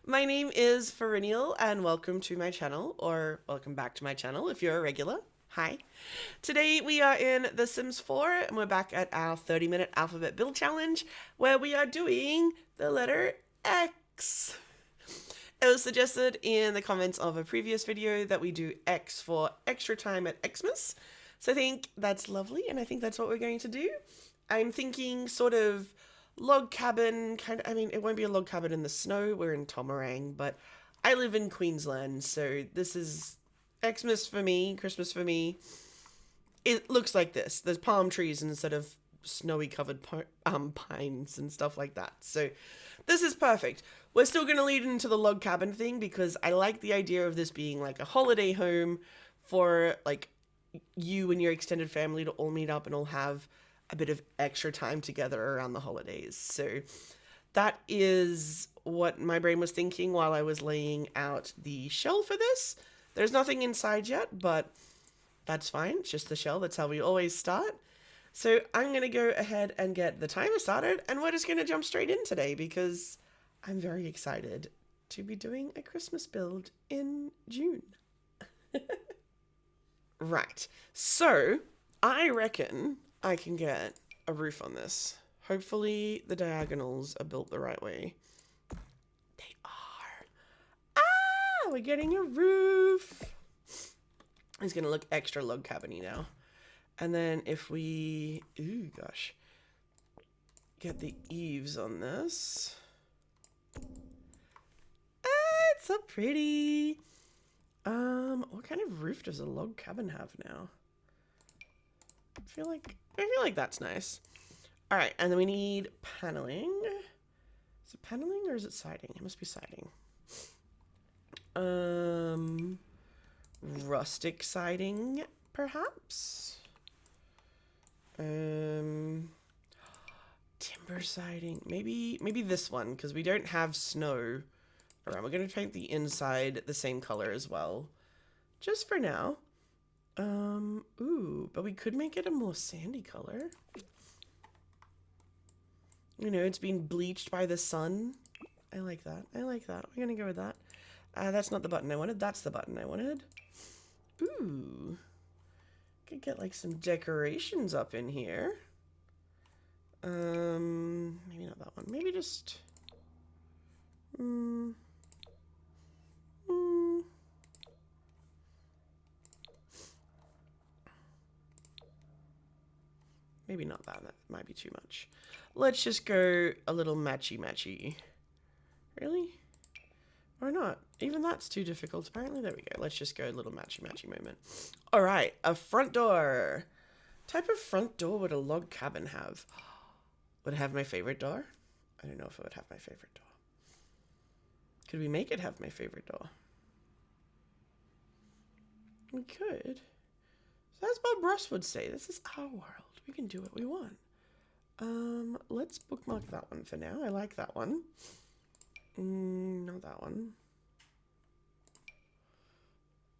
My name is Ferinial and welcome to my channel, or welcome back to my channel if you're a regular. Hi. Today we are in The Sims 4 and we're back at our 30-minute alphabet build challenge where we are doing the letter X. It was suggested in the comments of a previous video that we do X for extra time at Xmas. So I think that's lovely and I think that's what we're going to do. I'm thinking sort of log cabin, I mean, it won't be a log cabin in the snow, we're in Tomarang, but I live in Queensland, so this is Xmas for me, Christmas for me. It looks like this. There's palm trees instead of snowy covered pines and stuff like that. So this is perfect. We're still going to lead into the log cabin thing because I like the idea of this being like a holiday home for like you and your extended family to all meet up and all have a bit of extra time together around the holidays. So that is what my brain was thinking while I was laying out the shell for this. There's nothing inside yet, but that's fine. It's just the shell. That's how we always start. So I'm going to go ahead and get the timer started, and we're just going to jump straight in today because I'm very excited to be doing a Christmas build in June. Right. So I reckon I can get a roof on this. Hopefully the diagonals are built the right way. They are. Ah, we're getting a roof. It's going to look extra log cabin-y now. And then if we, ooh gosh, get the eaves on this. Ah, it's so pretty. What kind of roof does a log cabin have now? I feel like that's nice. All right, and then we need paneling. Is it paneling or is it siding? It must be siding. Rustic siding, perhaps. Timber siding. Maybe this one because we don't have snow around. We're gonna paint the inside the same color as well, just for now. Ooh, but we could make it a more sandy color. You know, it's been bleached by the sun. I like that. I like that. We're gonna go with that. That's not the button I wanted. That's the button I wanted. Ooh. Could get like some decorations up in here. Maybe not that one. Maybe just... Maybe not that. That might be too much. Let's just go a little matchy-matchy. Really? Or not? Even that's too difficult. Apparently, there we go. Let's just go a little matchy-matchy moment. All right, a front door. Type of front door would a log cabin have? Would it have my favorite door? I don't know if it would have my favorite door. Could we make it have my favorite door? We could. So as Bob Ross would say, this is our world. We can do what we want. Let's bookmark that one for now. I like that one. Not that one.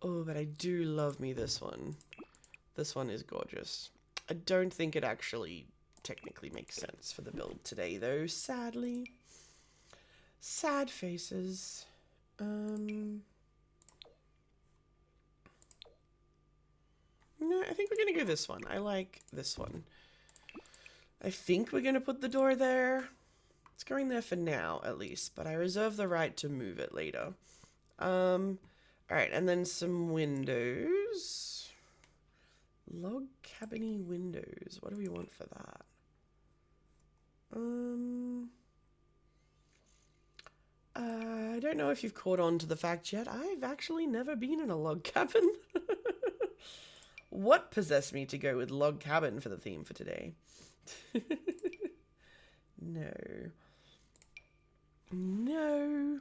Oh, but I do love me this one. This one is gorgeous. I don't think it actually technically makes sense for the build today, though, sadly. Sad faces. No, I think we're going to go this one. I like this one. I think we're going to put the door there. It's going there for now, at least, but I reserve the right to move it later. All right, and then some windows. Log cabin-y windows. What do we want for that? I don't know if you've caught on to the fact yet. I've actually never been in a log cabin. What possessed me to go with log cabin for the theme for today? No. No.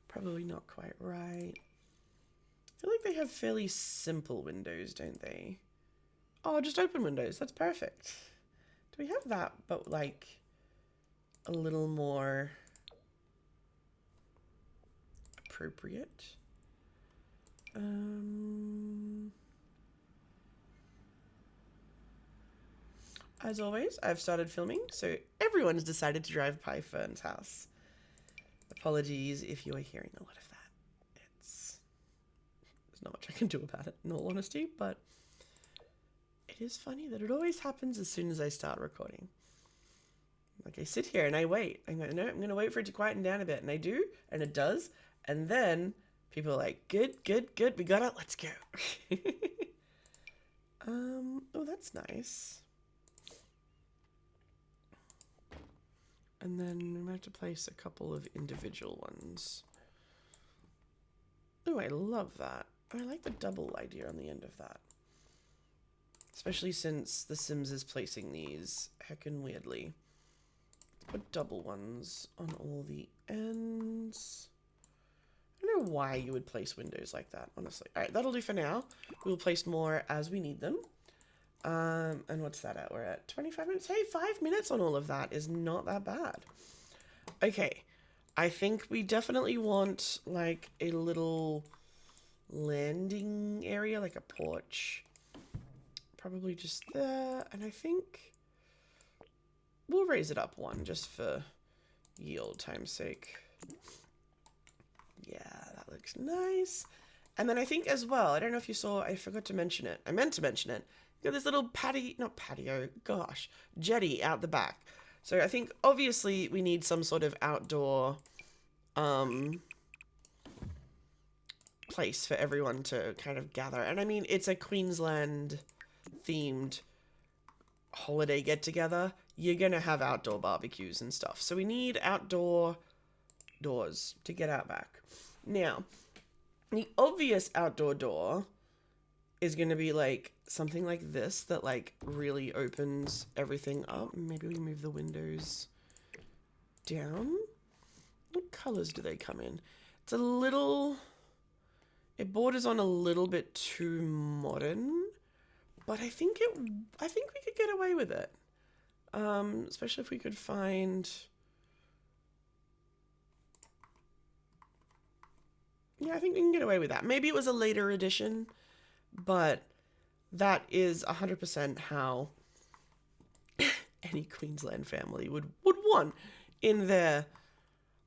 Probably not quite right. I feel like they have fairly simple windows, don't they? Oh, just open windows. That's perfect. Do we have that, but like a little more appropriate? As always, I've started filming, so everyone's decided to drive by Fern's house. apologies if you are hearing a lot of that. There's not much I can do about it, in all honesty, but it is funny that it always happens as soon as I start recording. Like, I sit here and I wait. I'm going to wait for it to quieten down a bit, and I do, and it does, and then people are like, good, we got it, let's go. Oh, that's nice. And then we might have to place a couple of individual ones. Oh, I love that. I like the double idea on the end of that. Especially since The Sims is placing these heckin' weirdly. Let's put double ones on all the ends. I don't know why you would place windows like that, honestly. Alright, that'll do for now. We'll place more as we need them. And what's that at? We're at 25 minutes. Hey, 5 minutes on all of that is not that bad. Okay, I think we definitely want like a little landing area, like a porch. Probably just there. And I think we'll raise it up one just for ye old time's sake. Yeah, that looks nice. And then I think as well, I don't know if you saw, I forgot to mention it. I meant to mention it. Got this little jetty out the back. So I think obviously we need some sort of outdoor place for everyone to kind of gather. And I mean, it's a Queensland themed holiday get together. You're gonna have outdoor barbecues and stuff. So we need outdoor doors to get out back. Now, the obvious outdoor door is going to be like something like this that like really opens everything up. Maybe we move the windows down. What colors do they come in? It's a little, it borders on a little bit too modern, but I think we could get away with it. Especially if we could find, yeah, I think we can get away with that. Maybe it was a later edition, but that is 100% how any Queensland family would want in their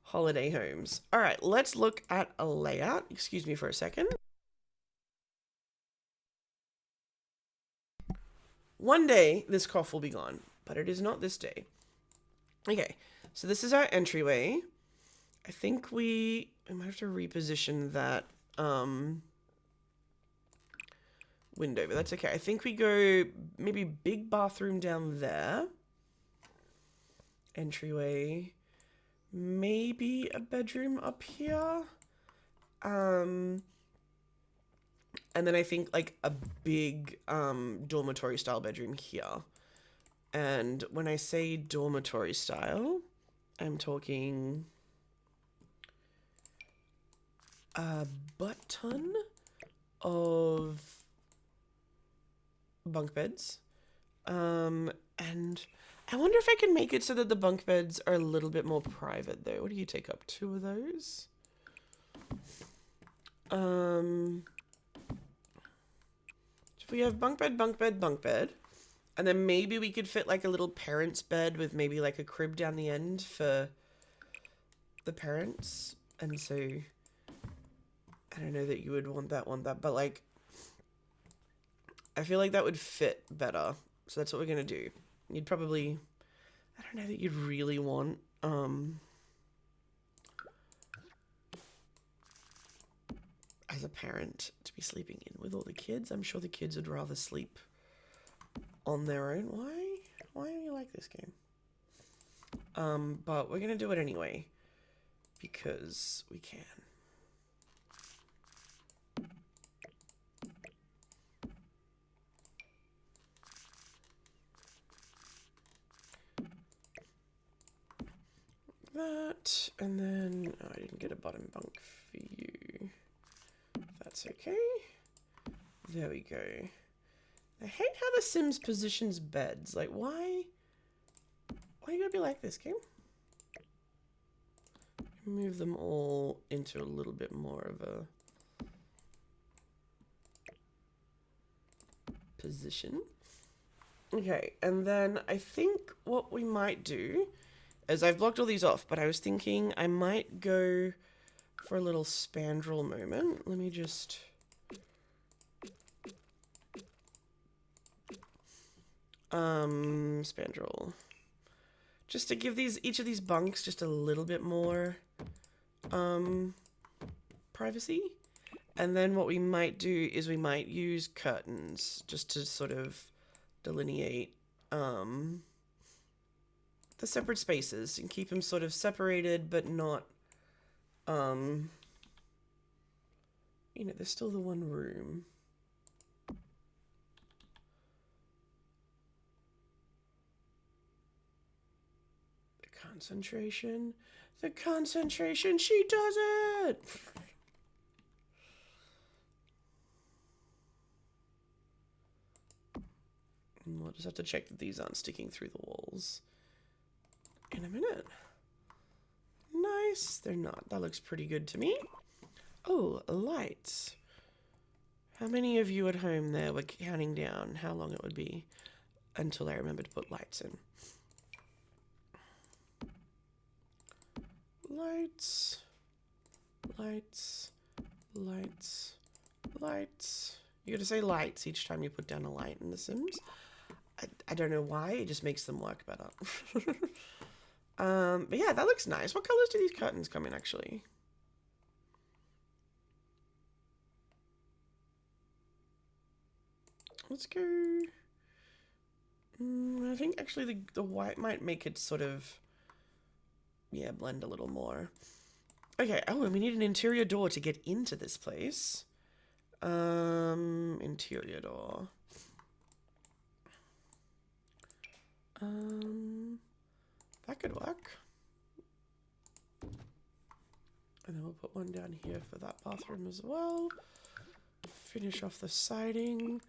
holiday homes. All right, let's look at a layout. Excuse me for a second. One day, this cough will be gone, but it is not this day. Okay, so this is our entryway. I think we might have to reposition that window, but that's okay. I think we go maybe big bathroom down there. Entryway. Maybe a bedroom up here. And then I think like a big dormitory style bedroom here. And when I say dormitory style, I'm talking a butt ton of bunk beds. And I wonder if I can make it so that the bunk beds are a little bit more private though. What do you take up? 2 of those? If we have bunk bed, and then maybe we could fit like a little parents' bed with maybe like a crib down the end for the parents. And so I don't know that you would want that, but like I feel like that would fit better. So that's what we're gonna do. You'd probably, I don't know that you'd really want as a parent to be sleeping in with all the kids. I'm sure the kids would rather sleep on their own. Why do you like this game? But we're gonna do it anyway because we can. That, and then I didn't get a bottom bunk for you. That's okay. There we go. I hate how The Sims positions beds. Like, why you gotta be like this, game? Move them all into a little bit more of a position. Okay, and then I think what we might do as I've blocked all these off, but I was thinking I might go for a little spandrel moment. Let me just... spandrel. Just to give each of these bunks just a little bit more, privacy. And then what we might do is we might use curtains just to sort of delineate, the separate spaces and keep them sort of separated, but not, you know, there's still the one room. Concentration. The concentration. She does it. And we'll just have to check that these aren't sticking through the walls in a minute. Nice. They're not. That looks pretty good to me. Oh, lights. How many of you at home there were counting down how long it would be until I remember to put lights in? Lights, lights, lights, lights. You gotta say lights each time you put down a light in The Sims. I don't know why, it just makes them work better. But yeah, that looks nice. What colors do these curtains come in, actually? Let's go... I think actually the white might make it sort of... yeah, blend a little more. Okay, oh, and we need an interior door to get into this place. Interior door. That could work. And then we'll put one down here for that bathroom as well. Finish off the siding.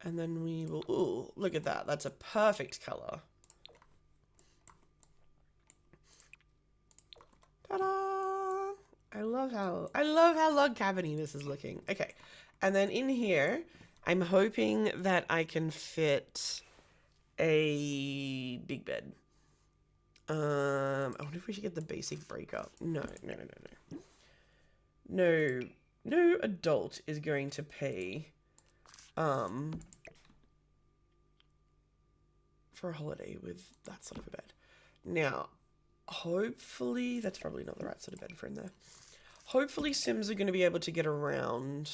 And then we will, ooh, look at that. That's a perfect color. Ta-da! I love how log cabiny this is looking. Okay. And then in here, I'm hoping that I can fit a big bed. I wonder if we should get the basic breakup. No. No adult is going to pay for a holiday with that sort of a bed. Now, hopefully, that's probably not the right sort of bed for in there. Hopefully Sims are going to be able to get around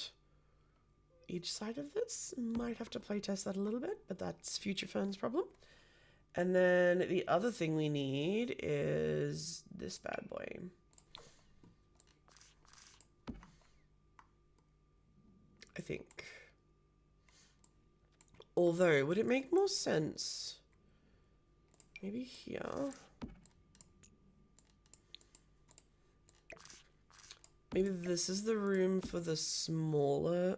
each side of this. Might have to playtest that a little bit, but that's future Fern's problem. And then the other thing we need is this bad boy. I think. Although, would it make more sense? Maybe here. Maybe this is the room for the smaller,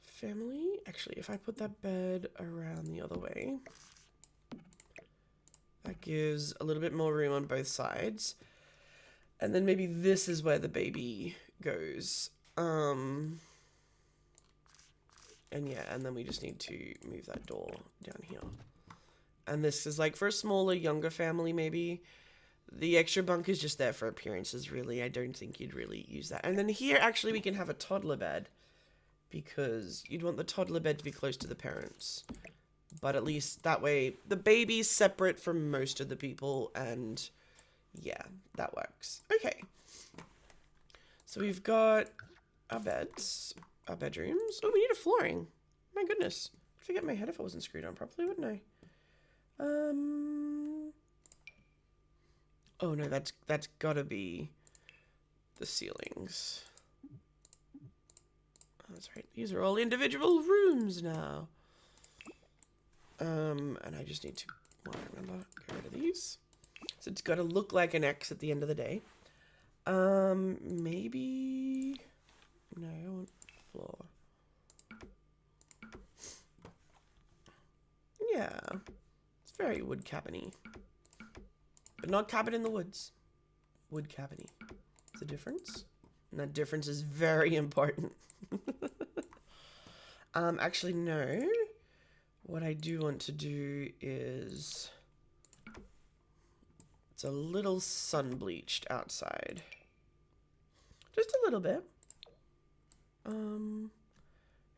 family. Actually, if I put that bed around the other way, that gives a little bit more room on both sides. And then maybe this is where the baby goes. And yeah, and then we just need to move that door down here. And this is like for a smaller, younger family, maybe. The extra bunk is just there for appearances, really. I don't think you'd really use that. And then here, actually, we can have a toddler bed. Because you'd want the toddler bed to be close to the parents. But at least that way, the baby's separate from most of the people. And yeah, that works. Okay. So we've got our beds, our bedrooms. Oh, we need a flooring. My goodness. I'd forget my head if I wasn't screwed on properly, wouldn't I? Oh no, that's gotta be the ceilings. Oh, that's right. These are all individual rooms now. And I just need to, well, remember, get rid of these. So it's gotta look like an X at the end of the day. Maybe, no, I want floor. Yeah, it's very wood cabiny. But not cabin in the woods. Wood cabiny. It's a difference. And that difference is very important. Actually, no. What I do want to do is It's a little sun bleached outside. Just a little bit. I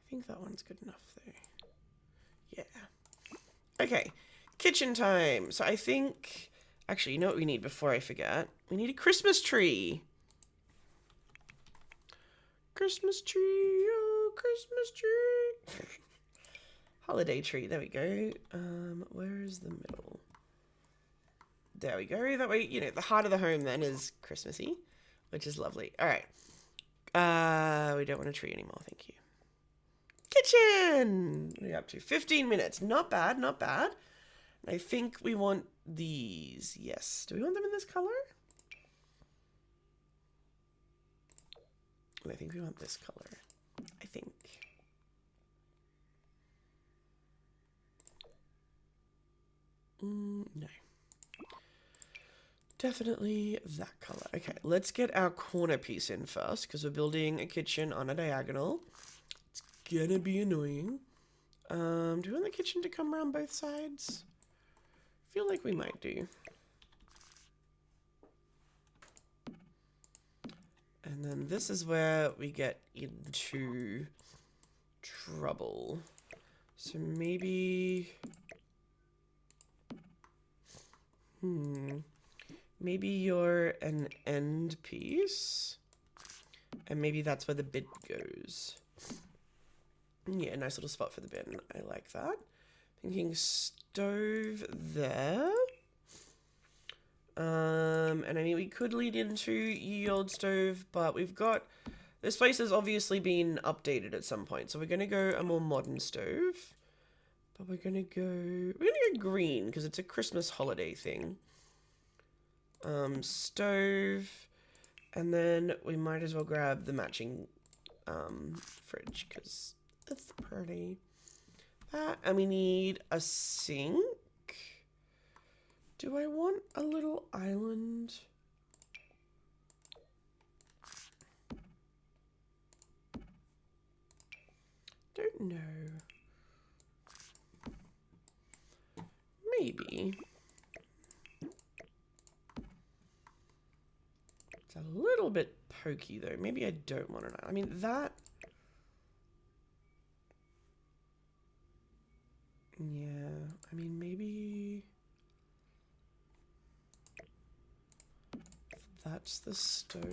think that one's good enough though. Yeah. Okay. Kitchen time. So I think, actually, you know what we need before I forget? We need a Christmas tree. Christmas tree, oh, Christmas tree. Holiday tree, there we go. Where is the middle? There we go. That way, you know, the heart of the home then is Christmassy, which is lovely. All right. We don't want a tree anymore, thank you. Kitchen! What are we up to? 15 minutes. Not bad, not bad. I think we want these. Yes. Do we want them in this color? I think we want this color. I think. No. Definitely that color. Okay, let's get our corner piece in first because we're building a kitchen on a diagonal. It's gonna be annoying. Do we want the kitchen to come around both sides? I feel like we might do. And then this is where we get into trouble. So maybe... Maybe you're an end piece. And maybe that's where the bin goes. Yeah, nice little spot for the bin. I like that. Thinking stove there. And I mean, we could lead into ye old stove, but we've got... This place has obviously been updated at some point, so we're going to go a more modern stove. But we're going to go green, because it's a Christmas holiday thing. Stove. And then we might as well grab the matching fridge, because it's pretty. That, and we need a sink. Do I want a little island? Don't know. Maybe. It's a little bit pokey though. Maybe I don't want it. I mean, that... Yeah, I mean, maybe... That's the stove,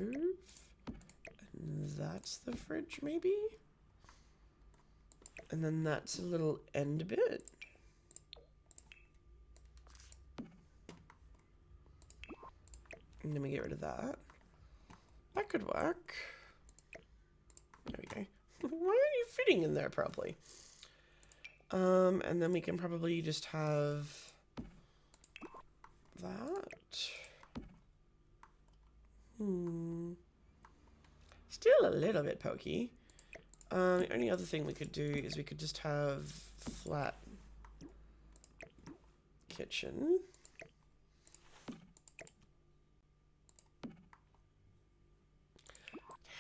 and that's the fridge, maybe? And then that's a little end bit. And then we get rid of that. That could work. There we go. Why aren't you fitting in there properly? And then we can probably just have that. Still a little bit pokey. The only other thing we could do is we could just have flat kitchen.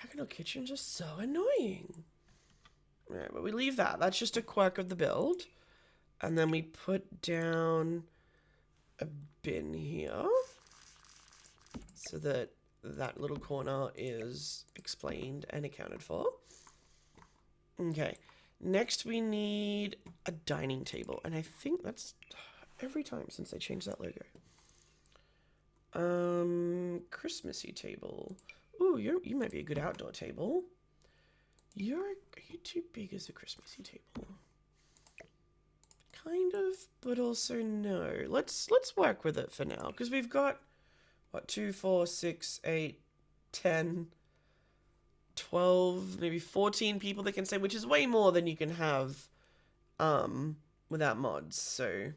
Diagonal kitchens are so annoying. Alright, but we leave that. That's just a quirk of the build. And then we put down a bin here. So that that little corner is explained and accounted for. Okay. Next we need a dining table. And I think that's every time since they changed that logo. Christmassy table. Ooh, you might be a good outdoor table. Are you too big as a Christmassy table? Kind of, but also no. Let's work with it for now, because we've got what, 2, 4, 6, 8, 10, 12, maybe 14 people that can stay, which is way more than you can have without mods. So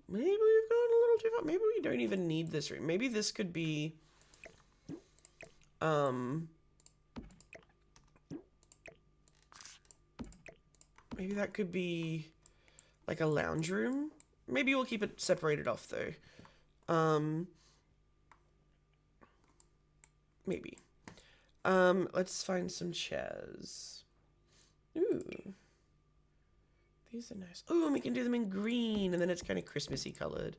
maybe we've gone a little too far. Maybe we don't even need this room. Maybe this could be maybe that could be like a lounge room. Maybe we'll keep it separated off though. Maybe. Let's find some chairs. Ooh. These are nice. Ooh, and we can do them in green, and then it's kind of Christmassy colored.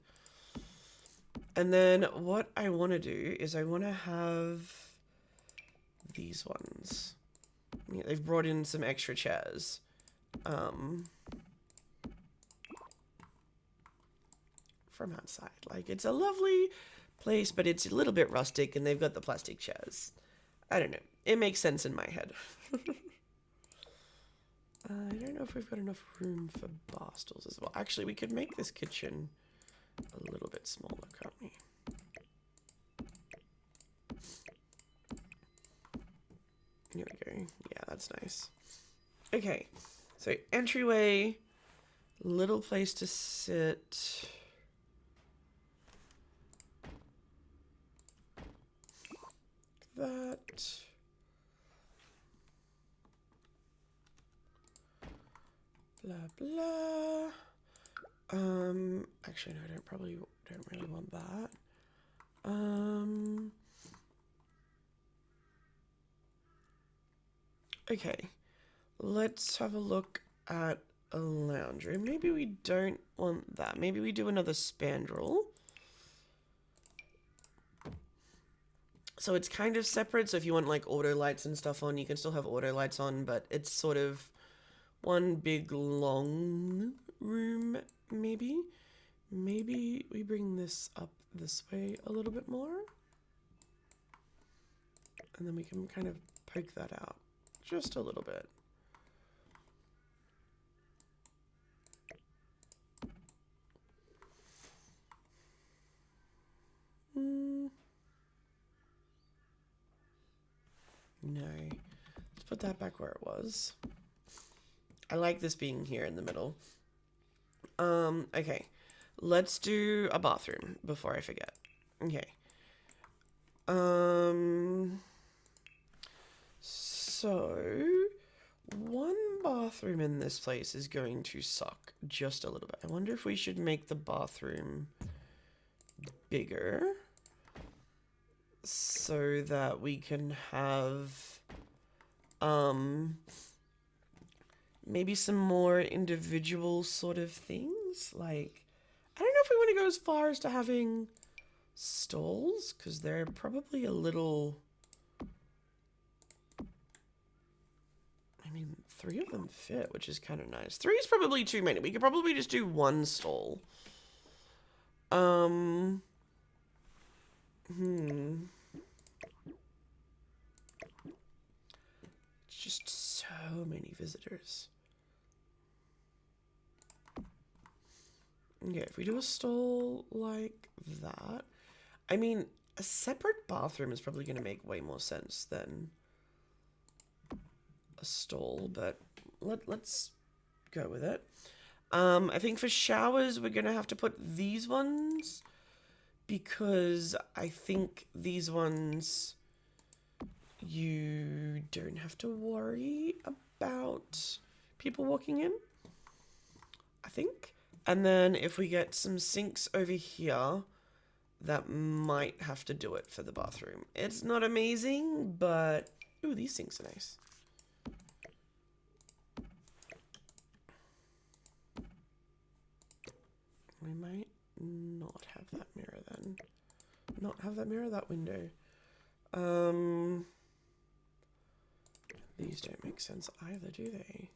And then what I want to do is I want to have these ones. Yeah, they've brought in some extra chairs. From outside. Like, it's a lovely place, but it's a little bit rustic, and they've got the plastic chairs. I don't know. It makes sense in my head. I don't know if we've got enough room for bar stools as well. Actually, we could make this kitchen a little bit smaller, can't we? Here we go. Yeah, that's nice. Okay, so entryway, little place to sit. That. Blah, blah. Actually, no, I don't really want that. Okay, let's have a look at a lounge room. Maybe we don't want that. Maybe we do another spandrel. So it's kind of separate. So if you want like auto lights and stuff on, you can still have auto lights on, but it's sort of one big long room, maybe. Maybe we bring this up this way a little bit more. And then we can kind of poke that out just a little bit. No. Let's put that back where it was. I like this being here in the middle. Okay. Let's do a bathroom before I forget. Okay. So one bathroom in this place is going to suck just a little bit. I wonder if we should make the bathroom bigger so that we can have maybe some more individual sort of things. Like, I don't know if we want to go as far as to having stalls, because they're probably a little... I mean, 3 of them fit, which is kind of nice. 3 is probably too many. We could probably just do 1 stall. It's just so many visitors. Okay, if we do a stall like that, I mean, a separate bathroom is probably going to make way more sense than a stall, but let's go with it. I think for showers, we're going to have to put these ones, because I think these ones, you don't have to worry about people walking in, I think. And then if we get some sinks over here, that might have to do it for the bathroom. It's not amazing, but... Ooh, these sinks are nice. We might not have that mirror then. Not have that mirror, that window. These don't make sense either, do they?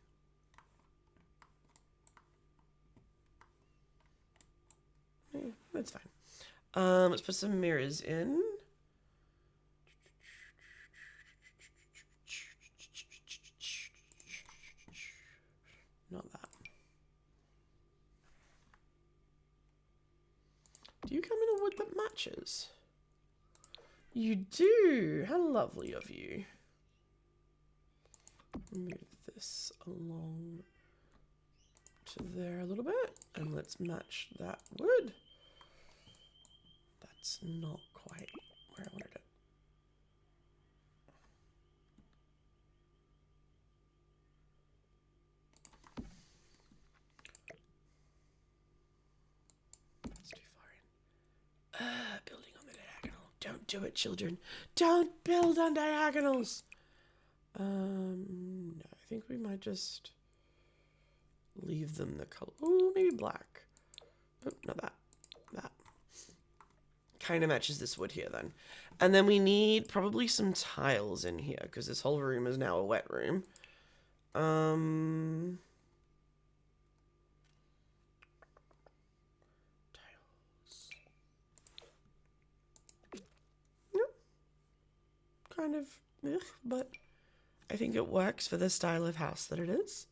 Yeah, that's fine. Let's put some mirrors in. Not that. Do you come in a wood that matches? You do! How lovely of you. Move this along to there a little bit, and let's match that wood. That's not quite where I wanted it. That's too far in. Building on the diagonal. Don't do it, children. Don't build on diagonals. No, I think we might just leave them the color. Oh, maybe black. Oh, not that. That. kind of matches this wood here then. And then we need probably some tiles in here because this whole room is now a wet room. Tiles. No. Kind of, but I think it works for the style of house that it is.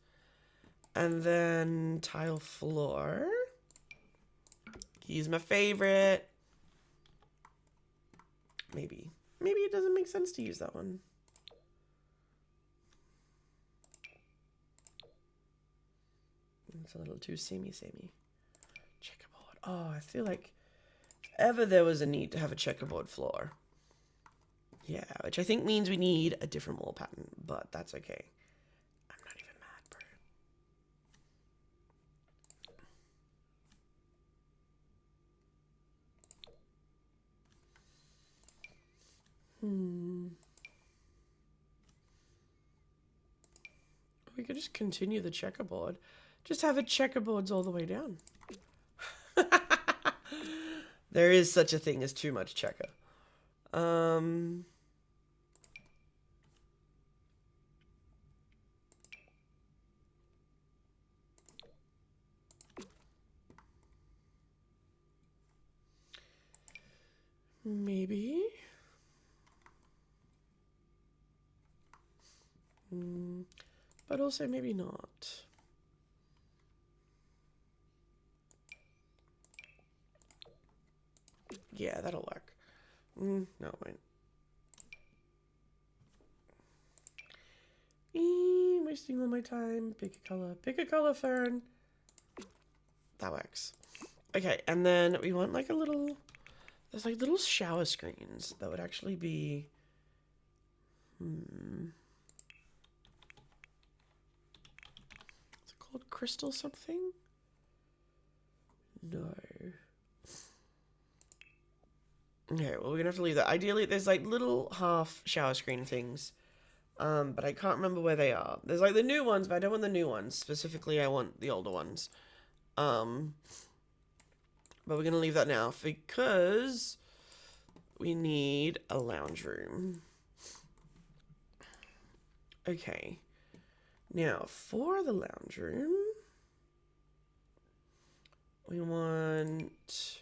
And then tile floor. He's my favorite. Maybe it doesn't make sense to use that one. It's a little too samey. Checkerboard. Oh, I feel like if ever there was a need to have a checkerboard floor. Yeah, which I think means we need a different wall pattern, but that's okay. I'm not even mad, bro. We could just continue the checkerboard. Just have it checkerboards all the way down. There is such a thing as too much checker. Maybe. But also maybe not. Yeah, that'll work. No, wait. Wasting all my time. Pick a color. Pick a color, Fern. That works. Okay, and then we want like a little... There's like little shower screens that would actually be... Is it called crystal something? No. Okay, well, we're gonna have to leave that. Ideally, there's like little half shower screen things. But I can't remember where they are. There's like the new ones, but I don't want the new ones. Specifically, I want the older ones. But we're gonna leave that now because we need a lounge room. Okay. Now, for the lounge room, we want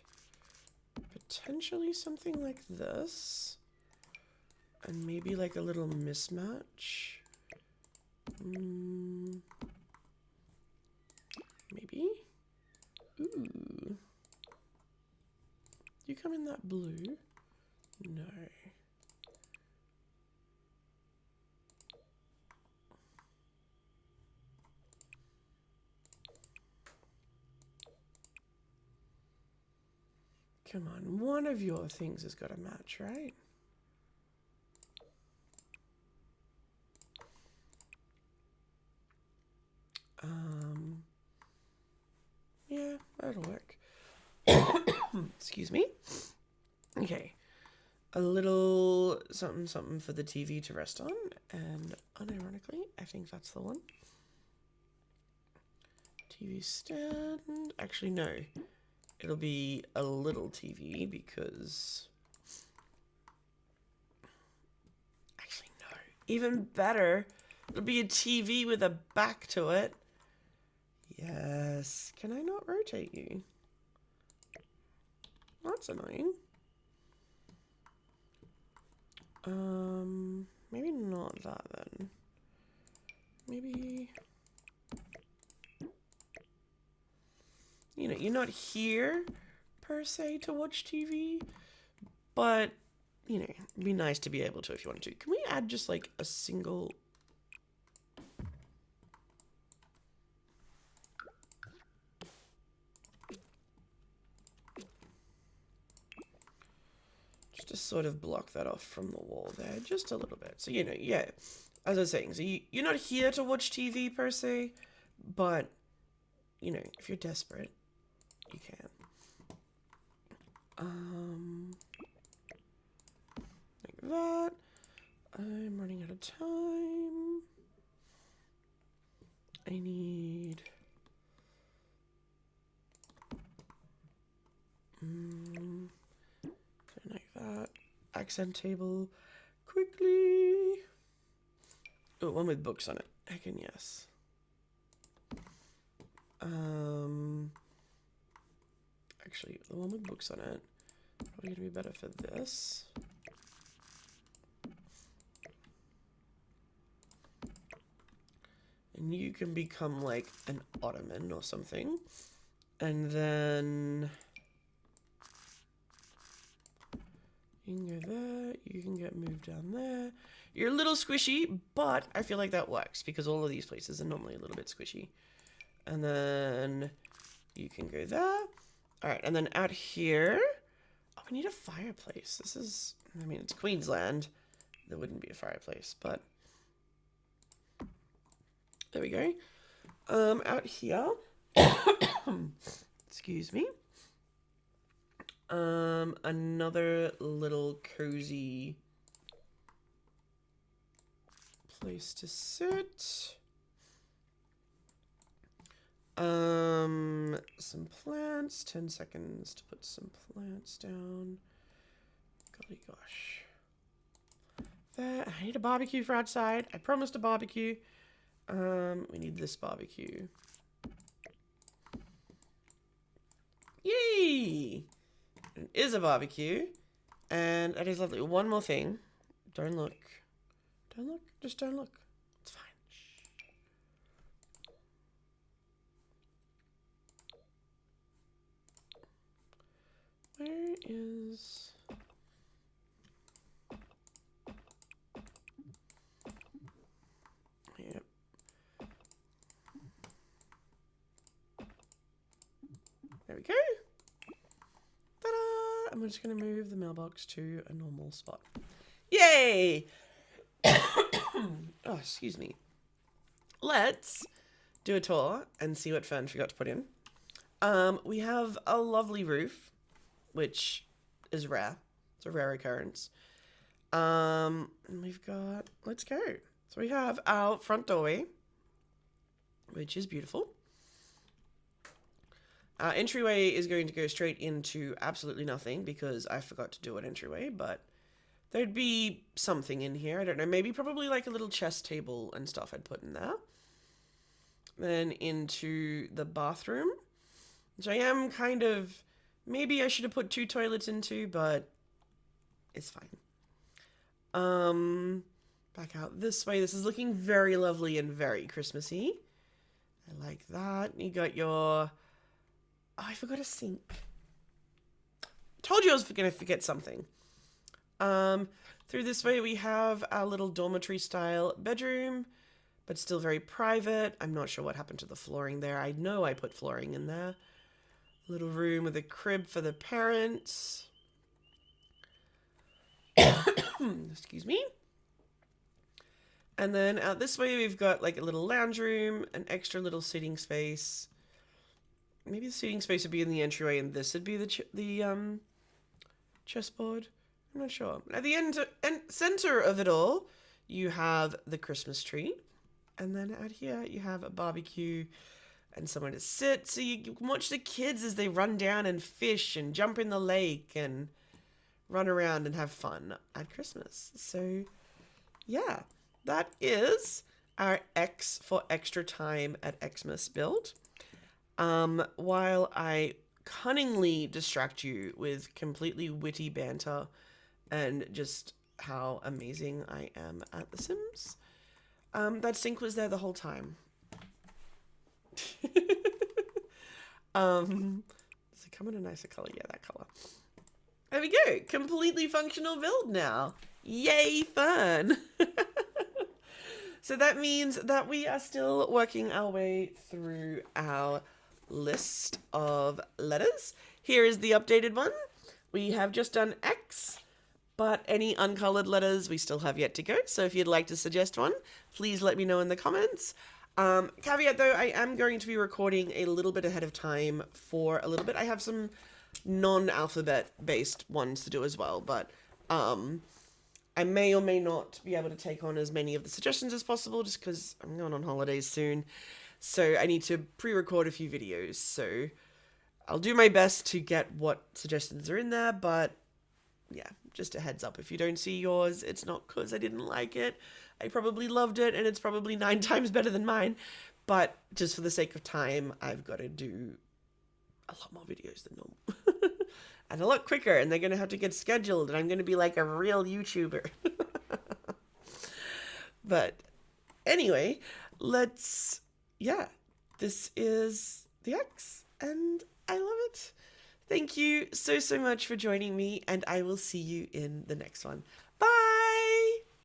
potentially something like this. And maybe like a little mismatch. Maybe. Ooh. You come in that blue? No. Come on, one of your things has got to match, right? Yeah, that'll work. Excuse me. Okay. A little something for the TV to rest on, and unironically, I think that's the one. TV stand. Actually, no. It'll be a little TV because... Actually, no. Even better, it'll be a TV with a back to it. Yes. Can I not rotate you? That's annoying. Maybe not that then. Maybe... You know, you're not here, per se, to watch TV, but, you know, it'd be nice to be able to if you wanted to. Can we add just, like, a single... Just to sort of block that off from the wall there, just a little bit. So, you know, yeah, as I was saying, so you're not here to watch TV, per se, but, you know, if you're desperate, you can. Like that. I'm running out of time. I need... accent table quickly. Oh, one with books on it. Heckin' yes. Actually, the one with books on it probably gonna be better for this. And you can become like an ottoman or something. And then you can go there, you can get moved down there. You're a little squishy, but I feel like that works because all of these places are normally a little bit squishy. And then you can go there. All right, and then out here, oh, we need a fireplace. This is, I mean, it's Queensland. There wouldn't be a fireplace, but there we go. Out here, excuse me. Another little cozy place to sit. Some plants, 10 seconds to put some plants down. Golly gosh. There, I need a barbecue for outside. I promised a barbecue. We need this barbecue. Yay! It is a barbecue. And that is lovely. One more thing. Don't look. Don't look. Just don't look. It's fine. Shh. Where is... Yep. There we go. Ta-da! I'm just going to move the mailbox to a normal spot. Yay! Oh, excuse me. Let's do a tour and see what Fern forgot to put in. We have a lovely roof, which is rare. It's a rare occurrence. And we've got, let's go. So we have our front doorway, which is beautiful. Our entryway is going to go straight into absolutely nothing because I forgot to do an entryway, but there'd be something in here. I don't know, maybe probably like a little chess table and stuff I'd put in there. Then into the bathroom, which I am kind of, maybe I should have put 2 toilets into, but it's fine. Back out this way. This is looking very lovely and very Christmassy. I like that. You got your... Oh, I forgot a sink. Told you I was going to forget something. Through this way we have our little dormitory style bedroom, but still very private. I'm not sure what happened to the flooring there. I know I put flooring in there. Little room with a crib for the parents. Excuse me. And then out this way we've got like a little lounge room, an extra little seating space. Maybe the seating space would be in the entryway and this would be the chessboard. I'm not sure. At the center of it all, you have the Christmas tree. And then out here, you have a barbecue and somewhere to sit. So you can watch the kids as they run down and fish and jump in the lake and run around and have fun at Christmas. So, yeah, that is our X for Xtra Time at Xmas build. While I cunningly distract you with completely witty banter and just how amazing I am at The Sims. That sink was there the whole time. Does it come in a nicer color? Yeah, that color. There we go. Completely functional build now. Yay, fun. So that means that we are still working our way through our list of letters. Here is the updated one. We have just done X, but any uncolored letters we still have yet to go. So if you'd like to suggest one, please let me know in the comments. Caveat though, I am going to be recording a little bit ahead of time for a little bit. I have some non-alphabet based ones to do as well, but I may or may not be able to take on as many of the suggestions as possible just because I'm going on holidays soon. So I need to pre-record a few videos. So I'll do my best to get what suggestions are in there, but yeah, just a heads up. If you don't see yours, it's not because I didn't like it. I probably loved it, and it's probably 9 times better than mine. But just for the sake of time, I've got to do a lot more videos than normal. And a lot quicker, and they're going to have to get scheduled, and I'm going to be like a real YouTuber. But anyway, yeah, this is the X, and I love it. Thank you so much for joining me, and I will see you in the next one.